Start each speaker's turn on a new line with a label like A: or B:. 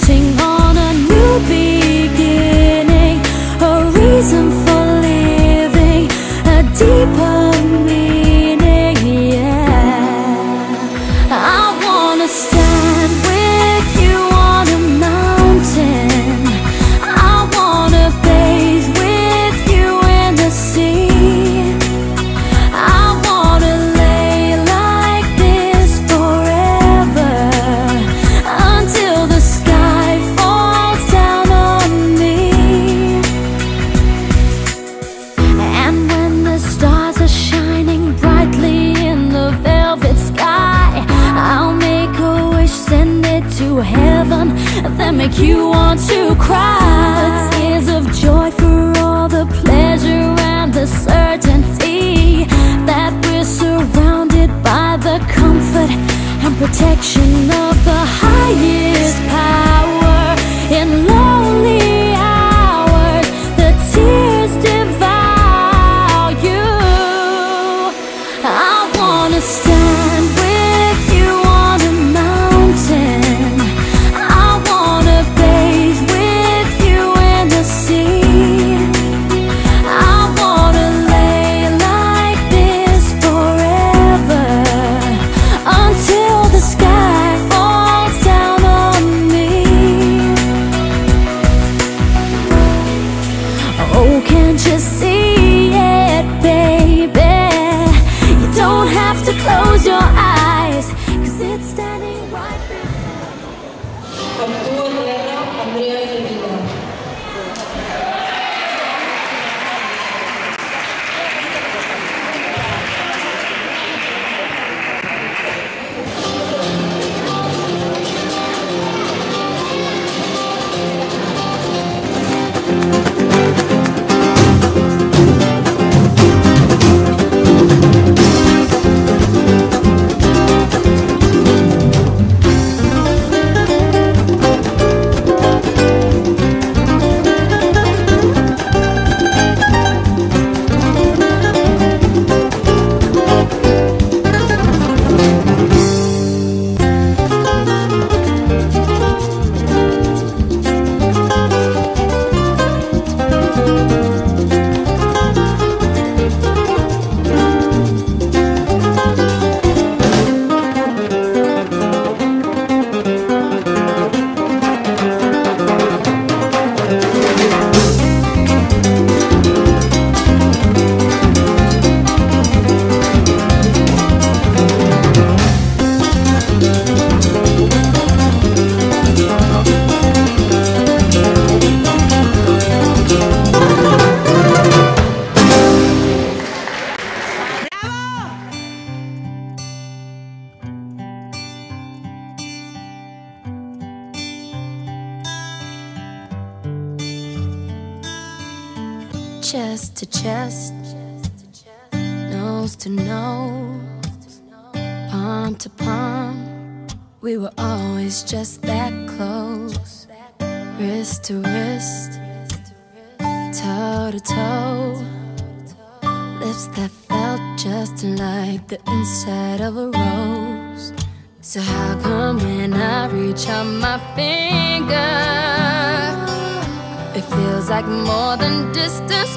A: counting on a new beginning, a reason for living, a deeper meaning, yeah. I wanna stand with you on a mountain, I wanna bathe with you in the sea, I wanna lay like this forever, until the sky falls down on me. And when the stars are shining brightly in the velvet sky, I'll make a wish, send it to heaven, then make you want to cry. Tears of joy for all the pleasure and the certainty that we're surrounded by the comfort and protection of the highest power. In lonely hours, the tears devour you. I wanna stand with you on a mountain, I wanna bathe with you in the sea, I wanna lay like this forever, until the sky falls down on me. Oh, can't you see it, baby? You don't have to close your eyes, 'cause it's standing right before.
B: Abdul Lena Andrea Silvina.
A: Chest to chest, nose to nose, palm to palm, we were always just that close. Wrist to wrist, toe to toe, lips that felt just like the inside of a rose. So how come when I reach out my finger, it feels like more than distance